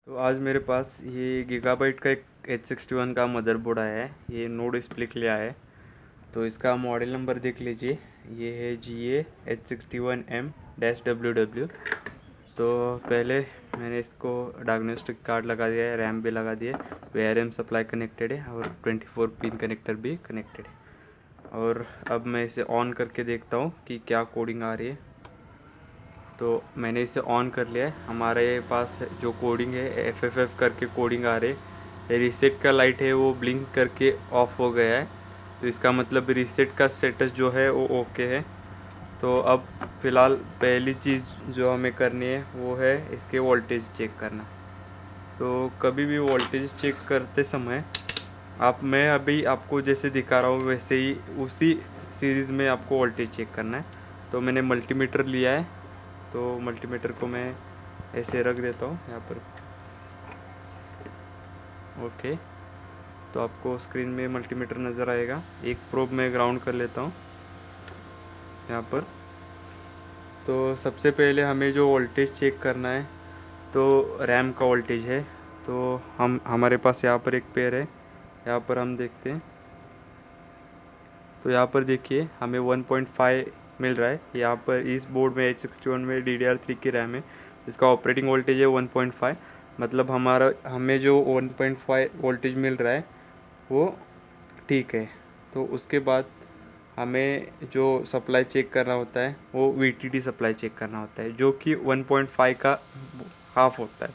तो आज मेरे पास ये गीगाबाइट का एक H61 का मदरबोर्ड आया है। ये नोड स्प्लिट लिया है। तो इसका मॉडल नंबर देख लीजिए, ये है GA H61M-WW। तो पहले मैंने इसको डायग्नोस्टिक कार्ड लगा दिया है, रैम भी लगा दिया है, VRM सप्लाई कनेक्टेड है और 24 पिन कनेक्टर भी कनेक्टेड है। और अब मैं इसे ऑन करके देखता हूँ कि क्या कोडिंग आ रही है। तो मैंने इसे ऑन कर लिया है। हमारे पास जो कोडिंग है FFF करके कोडिंग आ रही है। रीसेट का लाइट है वो ब्लिंक करके ऑफ हो गया है, तो इसका मतलब रीसेट का स्टेटस जो है वो ओके है। तो अब फ़िलहाल पहली चीज़ जो हमें करनी है वो है इसके वोल्टेज चेक करना। तो कभी भी वोल्टेज चेक करते समय मैं अभी आपको जैसे दिखा रहा हूँ वैसे ही उसी सीरीज़ में आपको वोल्टेज चेक करना है। तो मैंने मल्टीमीटर लिया है, तो मल्टीमीटर को मैं ऐसे रख देता हूँ यहाँ पर। ओके, तो आपको स्क्रीन में मल्टीमीटर नज़र आएगा। एक प्रोब मैं ग्राउंड कर लेता हूँ यहाँ पर। तो सबसे पहले हमें जो वोल्टेज चेक करना है तो रैम का वोल्टेज है। तो हमारे पास यहाँ पर एक पेयर है, यहाँ पर हम देखते हैं। तो यहाँ पर देखिए हमें 1.5 मिल रहा है। यहाँ पर इस बोर्ड में H61 में DDR3 की रैम है, इसका ऑपरेटिंग वोल्टेज है 1.5। मतलब हमें जो 1.5 वोल्टेज मिल रहा है वो ठीक है। तो उसके बाद हमें जो सप्लाई चेक करना होता है वो VTD सप्लाई चेक करना होता है, जो कि 1.5 का हाफ होता है।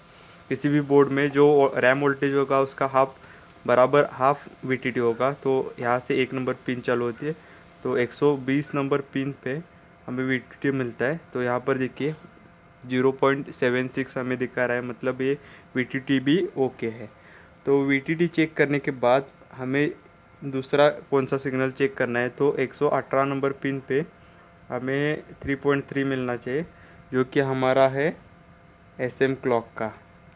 किसी भी बोर्ड में जो रैम वोल्टेज होगा उसका हाफ बराबर हाफ VTD होगा। तो यहाँ से एक नंबर पिन चालू होती है, तो 120 नंबर पिन पे हमें VTD मिलता है। तो यहाँ पर देखिए 0.76 हमें दिखा रहा है, मतलब ये VTD भी ओके है। तो VTD चेक करने के बाद हमें दूसरा कौन सा सिग्नल चेक करना है, तो 118 नंबर पिन पे हमें 3.3 मिलना चाहिए, जो कि हमारा है SM क्लॉक का।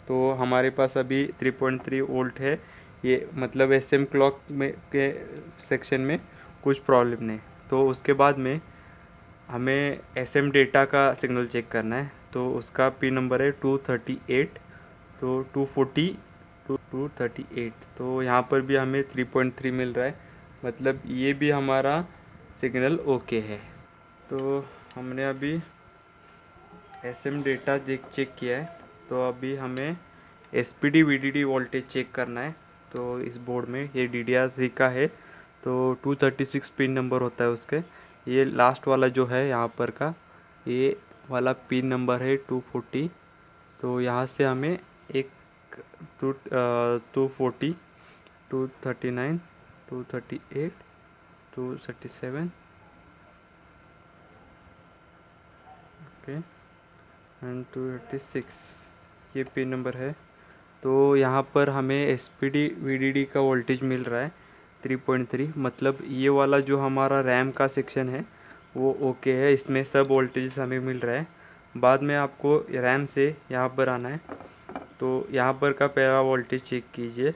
तो हमारे पास अभी 3.3 वोल्ट है। ये मतलब SM क्लॉक में के सेक्शन में कुछ प्रॉब्लम नहीं। तो उसके बाद में हमें SM डेटा का सिग्नल चेक करना है। तो उसका पिन नंबर है 238। तो 240 238। तो यहाँ पर भी हमें 3.3 मिल रहा है, मतलब ये भी हमारा सिग्नल ओके है। तो हमने अभी SM डेटा चेक किया है। तो अभी हमें SPD VDD वोल्टेज चेक करना है। तो इस बोर्ड में ये DDR3 का है, तो 236 पिन नंबर होता है उसके। ये लास्ट वाला जो है यहाँ पर का, ये वाला पिन नंबर है 240। तो यहाँ से हमें एक 240 239 238 237 ओके एंड 236 ये पिन नंबर है। तो यहाँ पर हमें SPD VDD का वोल्टेज मिल रहा है 3.3। मतलब ये वाला जो हमारा रैम का सेक्शन है वो ओके है, इसमें सब वोल्टेज हमें मिल रहा है। बाद में आपको रैम से यहाँ पर आना है। तो यहाँ पर का पहला वोल्टेज चेक कीजिए,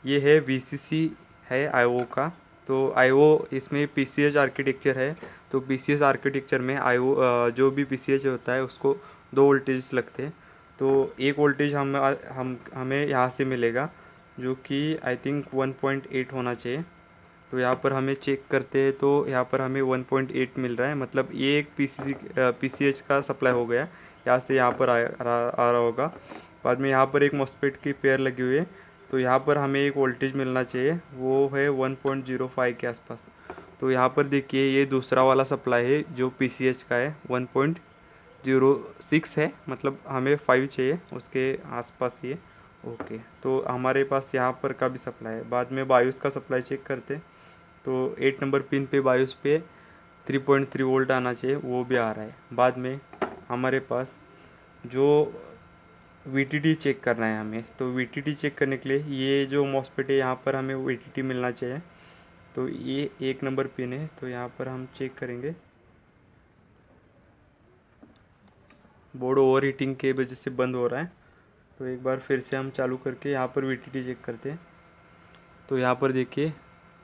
ये है VCC है IO का। तो IO इसमें PCH आर्किटेक्चर है। तो PCH आर्किटेक्चर में IO जो भी PCH होता है उसको दो वोल्टेज लगते हैं। तो एक वोल्टेज हमें यहाँ से मिलेगा, जो कि आई थिंक 1.8 होना चाहिए। तो यहाँ पर हमें चेक करते हैं, तो यहाँ पर हमें 1.8 मिल रहा है। मतलब ये एक PCH का सप्लाई हो गया, यहाँ से यहाँ पर आ रहा होगा। बाद में यहाँ पर एक मॉस्फेट की पेयर लगी हुई है। तो यहाँ पर हमें एक वोल्टेज मिलना चाहिए, वो है 1.05 के आसपास। तो यहाँ पर देखिए ये दूसरा वाला सप्लाई है जो PCH का है, 1.06 है। मतलब हमें 5 चाहिए उसके आसपास ये ओके। तो हमारे पास यहाँ पर का भी सप्लाई है। बाद में बायोस का सप्लाई चेक करते हैं। तो 8 नंबर पिन पे बायोस पे 3.3 वोल्ट आना चाहिए, वो भी आ रहा है। बाद में हमारे पास जो VTD चेक करना है हमें, तो VTD चेक करने के लिए ये जो मॉस्फेट है यहाँ पर हमें VTD मिलना चाहिए। तो ये 1 नंबर पिन है, तो यहाँ पर हम चेक करेंगे। बोर्ड ओवर हीटिंग के वजह से बंद हो रहा है, तो एक बार फिर से हम चालू करके यहाँ पर VTD चेक करते हैं। तो यहाँ पर देखिए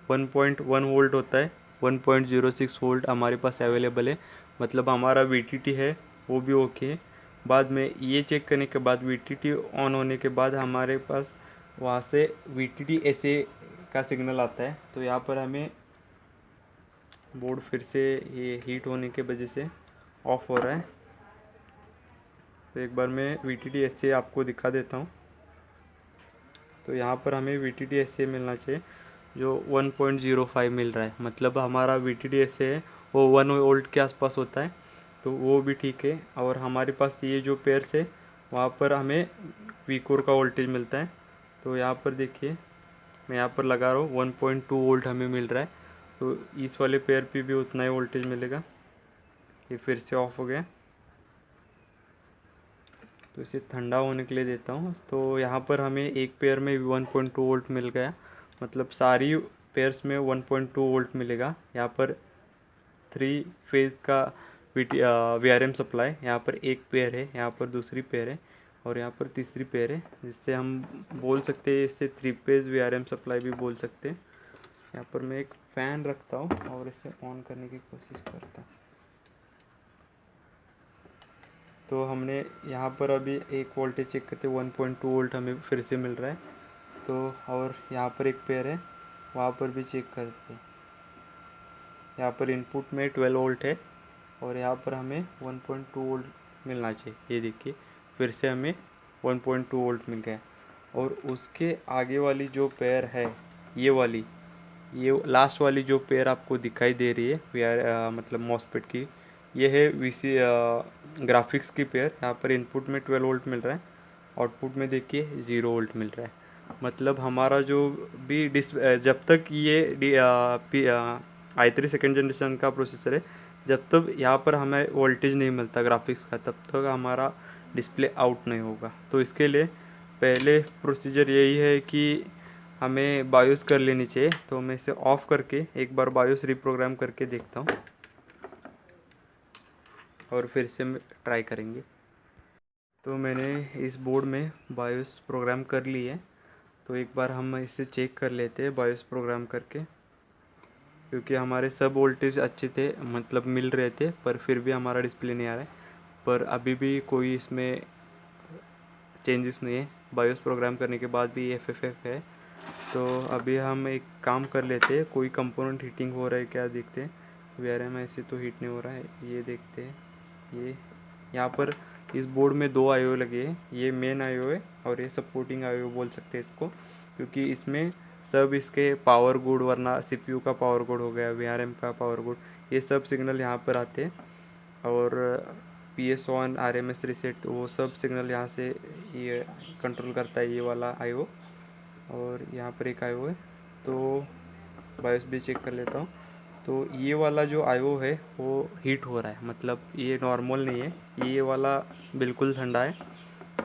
1.1 वोल्ट होता है, 1.06 वोल्ट हमारे पास अवेलेबल है। मतलब हमारा VTD है वो भी ओके है। बाद में ये चेक करने के बाद VTT ऑन होने के बाद हमारे पास वहाँ से VTT SA का सिग्नल आता है। तो यहाँ पर हमें बोर्ड फिर से ये हीट होने के वजह से ऑफ हो रहा है। तो एक बार मैं VTT SA आपको दिखा देता हूँ। तो यहाँ पर हमें VTT SA मिलना चाहिए जो 1.05 मिल रहा है, मतलब हमारा VTT SA है वो 1 वोल्ट के आसपास होता है, तो वो भी ठीक है। और हमारे पास ये जो पेयर्स है वहाँ पर हमें वीकोर का वोल्टेज मिलता है। तो यहाँ पर देखिए मैं यहाँ पर लगा रहा हूँ 1.2 वोल्ट हमें मिल रहा है। तो इस वाले पेयर पे भी उतना ही वोल्टेज मिलेगा। ये फिर से ऑफ हो गया, तो इसे ठंडा होने के लिए देता हूँ। तो यहाँ पर हमें एक पेयर में 1.2 वोल्ट मिल गया, मतलब सारी पेयर्स में 1.2 वोल्ट मिलेगा। यहाँ पर 3 फेज़ का VRM सप्लाई, यहाँ पर एक पेयर है, यहाँ पर दूसरी पेयर है और यहाँ पर तीसरी पेयर है, जिससे हम बोल सकते हैं इससे 3 फेज़ VRM सप्लाई भी बोल सकते हैं। यहाँ पर मैं एक फ़ैन रखता हूँ और इसे ऑन करने की कोशिश करता हूँ। तो हमने यहाँ पर अभी एक वोल्टेज चेक करते 1.2 वोल्ट हमें फिर से मिल रहा है। तो और यहाँ पर एक पेयर है, वहाँ पर भी चेक करते हैं। यहाँ पर इनपुट में 12 वोल्ट है और यहाँ पर हमें 1.2 वोल्ट मिलना चाहिए। ये देखिए फिर से हमें 1.2 वोल्ट मिल गया। और उसके आगे वाली जो पेयर है ये वाली, ये लास्ट वाली जो पेयर आपको दिखाई दे रही है मतलब मॉसफेट की, ये है VC ग्राफिक्स की पेयर। यहाँ पर इनपुट में 12 वोल्ट मिल रहा है, आउटपुट में देखिए 0 वोल्ट मिल रहा है। मतलब हमारा जो भी जब तक ये i3 सेकेंड जनरेशन का प्रोसेसर है, जब तक यहाँ पर हमें वोल्टेज नहीं मिलता ग्राफिक्स का, तब तक हमारा डिस्प्ले आउट नहीं होगा। तो इसके लिए पहले प्रोसीजर यही है कि हमें बायोस कर लेनी चाहिए। तो मैं इसे ऑफ़ करके एक बार बायोस रिप्रोग्राम करके देखता हूँ और फिर से ट्राई करेंगे। तो मैंने इस बोर्ड में बायोस प्रोग्राम कर ली है। तो एक बार हम इसे चेक कर लेते हैं बायोस प्रोग्राम करके, क्योंकि हमारे सब वोल्टेज अच्छे थे, मतलब मिल रहे थे, पर फिर भी हमारा डिस्प्ले नहीं आ रहा है। पर अभी भी कोई इसमें चेंजेस नहीं है, बायोस प्रोग्राम करने के बाद भी FFF है। तो अभी हम एक काम कर लेते हैं, कोई कंपोनेंट हीटिंग हो रहा है क्या देखते हैं। VRM ऐसे तो हीट नहीं हो रहा है, ये देखते हैं। ये यहाँ पर इस बोर्ड में 2 IO लगे हैं, ये मेन IO है और ये सपोर्टिंग IO बोल सकते हैं इसको, क्योंकि इसमें सब इसके पावर गुड, वरना CPU का पावर गुड हो गया, VRM का पावर गुड, ये सब सिग्नल यहाँ पर आते हैं। और PS1 RMS रीसेट, तो वो सब सिग्नल यहाँ से ये कंट्रोल करता है, ये वाला IO। और यहाँ पर एक IO है। तो बायोस भी चेक कर लेता हूँ। तो ये वाला जो IO है वो हीट हो रहा है, मतलब ये नॉर्मल नहीं है, ये वाला बिल्कुल ठंडा है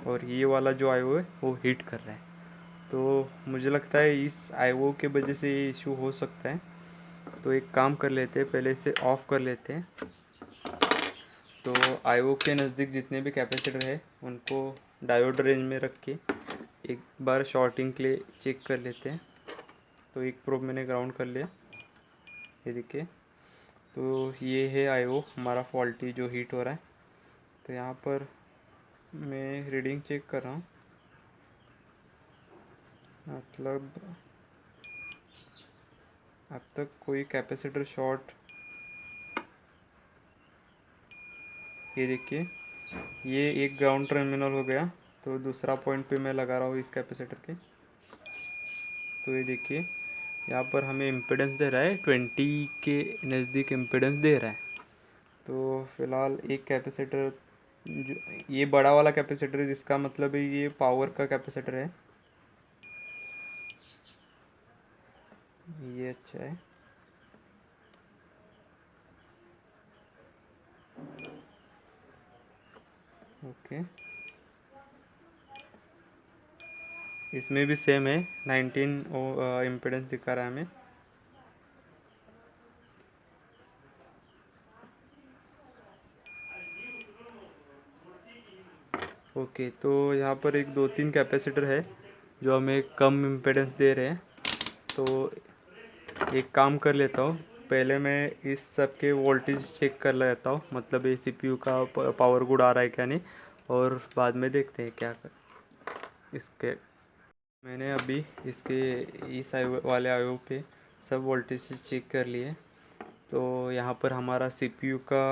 और ये वाला जो IO है वो हीट कर रहा है। तो मुझे लगता है इस IO के वजह से ये इशू हो सकता है। तो एक काम कर लेते हैं, पहले इसे ऑफ़ कर लेते हैं। तो IO के नज़दीक जितने भी कैपेसिटर है उनको डायोड रेंज में रख के एक बार शॉर्टिंग के लिए चेक कर लेते हैं। तो एक प्रोब मैंने ग्राउंड कर लिया, ये देखिए। तो ये है IO हमारा फॉल्टी जो हीट हो रहा है। तो यहाँ पर मैं रीडिंग चेक कर रहा हूँ, मतलब अब तक कोई कैपेसिटर शॉर्ट, ये देखिए ये एक ग्राउंड टर्मिनल हो गया। तो दूसरा पॉइंट पे मैं लगा रहा हूँ इस कैपेसिटर के। तो ये देखिए यहाँ पर हमें इम्पीडेंस दे रहा है, 20 के नज़दीक इम्पीडेंस दे रहा है। तो फिलहाल एक कैपेसिटर जो ये बड़ा वाला कैपेसिटर है, जिसका मतलब है ये पावर का कैपेसिटर है, ये अच्छा है। ओके, इसमें भी सेम है, 19 इम्पीडेंस दिखा रहा है हमें। ओके, तो यहाँ पर एक 2-3 कैपेसिटर है जो हमें कम इम्पीडेंस दे रहे हैं। तो एक काम कर लेता हूँ, पहले मैं इस सब के वोल्टेज चेक कर लेता हूँ, मतलब ये CPU का पावर गुड आ रहा है क्या नहीं। और बाद में देखते हैं क्या कर इसके। मैंने अभी इसके इस वाले आईओ पे सब वोल्टेज चेक कर लिए। तो यहाँ पर हमारा सीपीयू का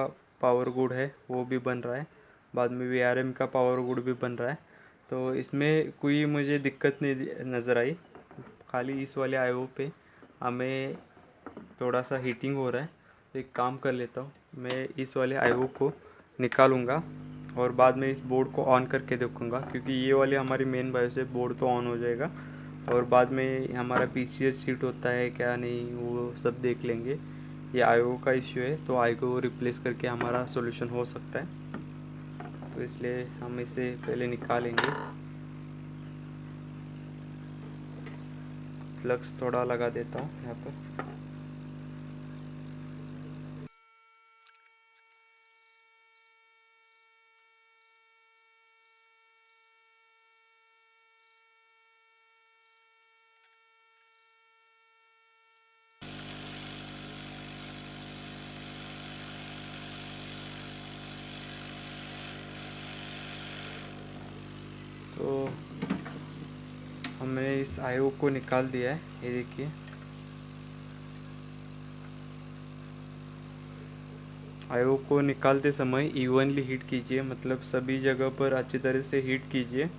पावर गुड है वो भी बन रहा है, बाद में वीआरएम का पावर गुड भी बन रहा है। तो इसमें कोई मुझे दिक्कत नहीं नज़र आई। खाली इस वाले आईओ पे हमें थोड़ा सा हीटिंग हो रहा है। तो एक काम कर लेता हूँ, मैं इस वाले आईओ को निकालूँगा और बाद में इस बोर्ड को ऑन करके देखूँगा, क्योंकि ये वाले हमारी मेन बायो से बोर्ड तो ऑन हो जाएगा और बाद में हमारा पीसीएस सीट होता है क्या नहीं वो सब देख लेंगे। ये आईओ का इश्यू है तो आईओ को रिप्लेस करके हमारा सॉल्यूशन हो सकता है, तो इसलिए हम इसे पहले निकालेंगे। फ्लक्स थोड़ा लगा देता हूँ यहाँ पर। तो हमने इस आईओ को निकाल दिया है, ये देखिए। आईओ को निकालते समय इवनली हीट कीजिए, मतलब सभी जगह पर अच्छी तरह से हीट कीजिए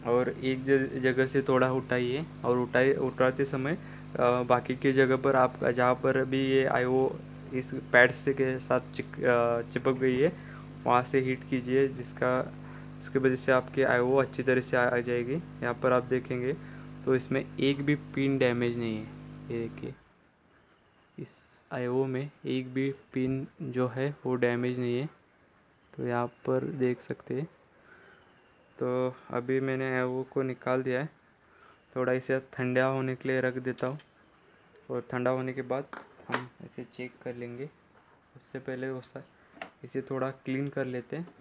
और एक जगह से थोड़ा उठाइए और उठाते समय बाकी की जगह पर आप जहाँ पर भी ये आईओ इस पैड से के साथ चिपक गई है वहाँ से हीट कीजिए, इसके वजह से आपकी आईओ अच्छी तरह से आ जाएगी। यहाँ पर आप देखेंगे तो इसमें एक भी पिन डैमेज नहीं है, ये देखिए। इस आईओ में एक भी पिन जो है वो डैमेज नहीं है, तो यहाँ पर देख सकते हैं। तो अभी मैंने आईओ को निकाल दिया है, थोड़ा इसे ठंडा होने के लिए रख देता हूँ और ठंडा होने के बाद हम इसे चेक कर लेंगे। उससे पहले इसे थोड़ा क्लीन कर लेते हैं।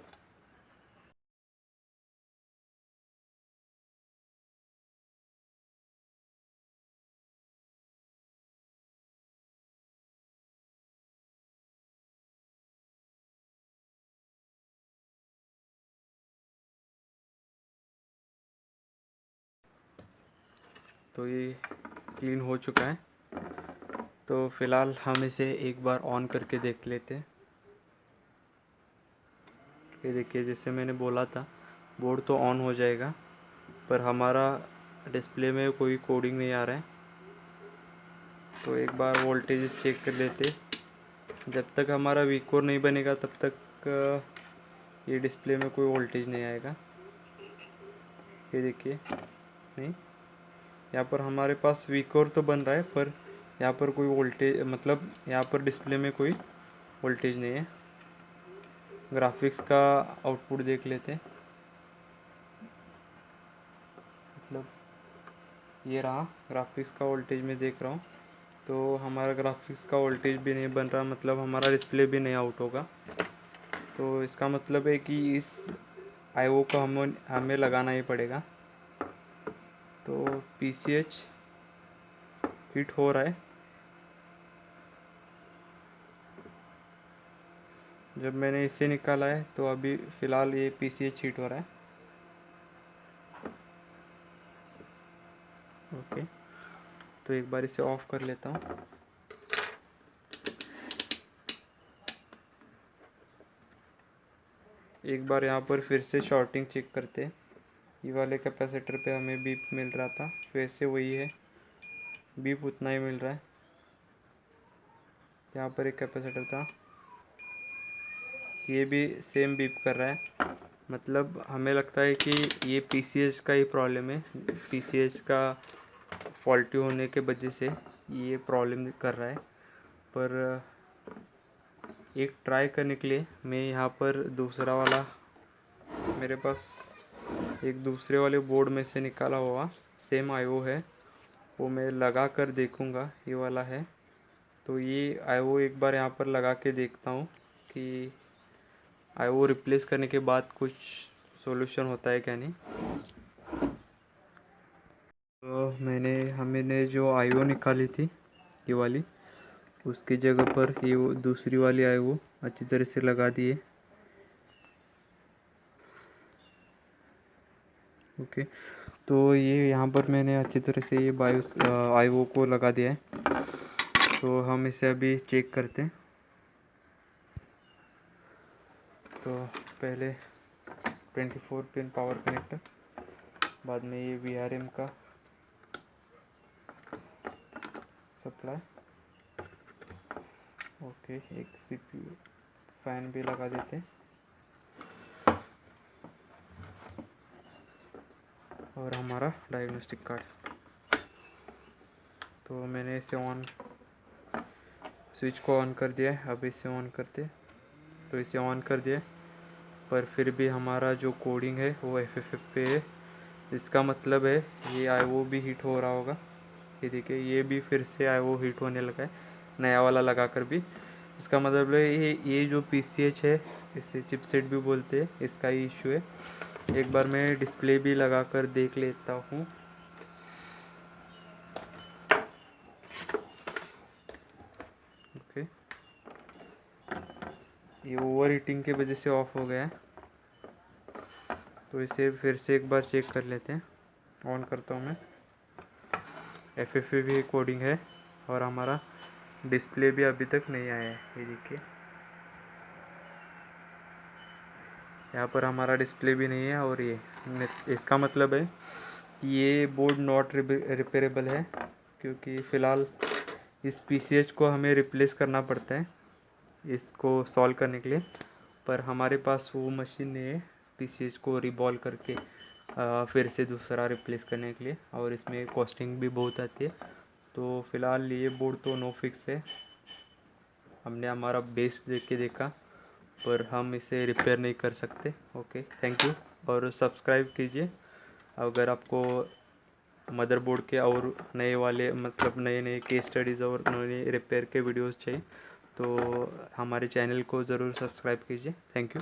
तो ये क्लीन हो चुका है, तो फ़िलहाल हम इसे एक बार ऑन करके देख लेते हैं। ये देखिए, जैसे मैंने बोला था बोर्ड तो ऑन हो जाएगा पर हमारा डिस्प्ले में कोई कोडिंग नहीं आ रहा है। तो एक बार वोल्टेज चेक कर लेते। जब तक हमारा वीकोर नहीं बनेगा तब तक ये डिस्प्ले में कोई वोल्टेज नहीं आएगा। ये देखिए, नहीं, यहाँ पर हमारे पास वीकोर तो बन रहा है पर यहाँ पर कोई वोल्टेज, मतलब यहाँ पर डिस्प्ले में कोई वोल्टेज नहीं है। ग्राफिक्स का आउटपुट देख लेते हैं, मतलब ये रहा ग्राफिक्स का वोल्टेज मैं देख रहा हूँ। तो हमारा ग्राफिक्स का वोल्टेज भी नहीं बन रहा, मतलब हमारा डिस्प्ले भी नहीं आउट होगा। तो इसका मतलब है कि इस आईओ को हमें लगाना ही पड़ेगा। तो पीसीएच हिट हो रहा है। जब मैंने इसे निकाला है तो अभी फ़िलहाल ये पीसीएच हीट हो रहा है। ओके, तो एक बार इसे ऑफ कर लेता हूँ। एक बार यहाँ पर फिर से शॉर्टिंग चेक करते हैं। ये वाले कैपेसिटर पे हमें बीप मिल रहा था, फिर से वही है, बीप उतना ही मिल रहा है। यहाँ पर एक कैपेसिटर था, ये भी सेम बीप कर रहा है। मतलब हमें लगता है कि ये पीसीएच का ही प्रॉब्लम है, पीसीएच का फॉल्टी होने के वजह से ये प्रॉब्लम कर रहा है। पर एक ट्राई करने के लिए मैं यहाँ पर दूसरा वाला, मेरे पास एक दूसरे वाले बोर्ड में से निकाला हुआ सेम आईओ है, वो मैं लगा कर देखूँगा। ये वाला है, तो ये आईओ एक बार यहाँ पर लगा के देखता हूँ कि आईओ रिप्लेस करने के बाद कुछ सॉल्यूशन होता है क्या नहीं। तो हमने जो आईओ निकाली थी ये वाली, उसकी जगह पर ये वो दूसरी वाली आईओ अच्छी तरह से लगा दिए। ओके, तो ये यहाँ पर मैंने अच्छी तरह से ये बायोस आईओ को लगा दिया है। तो हम इसे अभी चेक करते हैं। तो पहले 24 पिन पावर कनेक्टर, बाद में ये VRM का सप्लाई। ओके, एक CPU फैन भी लगा देते हैं और हमारा डायग्नोस्टिक कार्ड। तो मैंने इसे स्विच को ऑन कर दिया है। अब इसे ऑन करते, तो इसे ऑन कर दिया, पर फिर भी हमारा जो कोडिंग है वो FFF पे है। इसका मतलब है ये IO भी हीट हो रहा होगा। ये देखिए, ये भी फिर से IO हीट होने लगा है नया वाला लगा कर भी। इसका मतलब है ये जो PCH है, इसे चिपसेट भी बोलते हैं, इसका ही इशू है। एक बार मैं डिस्प्ले भी लगा कर देख लेता हूँ। ओके, ये ओवर हीटिंग की वजह से ऑफ हो गया है। तो इसे फिर से एक बार चेक कर लेते हैं। ऑन करता हूँ मैं। FFA भी कोडिंग है और हमारा डिस्प्ले भी अभी तक नहीं आया है। ये देखिए, यहाँ पर हमारा डिस्प्ले भी नहीं है। और ये इसका मतलब है कि ये बोर्ड नॉट रिपेयरेबल है, क्योंकि फ़िलहाल इस PCH को हमें रिप्लेस करना पड़ता है इसको सॉल्व करने के लिए। पर हमारे पास वो मशीन नहीं है PCH को रिबॉल्व करके फिर से दूसरा रिप्लेस करने के लिए, और इसमें कॉस्टिंग भी बहुत आती है। तो फ़िलहाल ये बोर्ड तो नो फिक्स है। हमने हमारा बेस देख के देखा, पर हम इसे रिपेयर नहीं कर सकते। ओके, थैंक यू, और सब्सक्राइब कीजिए अगर आपको मदरबोर्ड के और नए वाले मतलब नए नए केस स्टडीज़ और नए रिपेयर के वीडियोस चाहिए तो हमारे चैनल को ज़रूर सब्सक्राइब कीजिए। Thank you.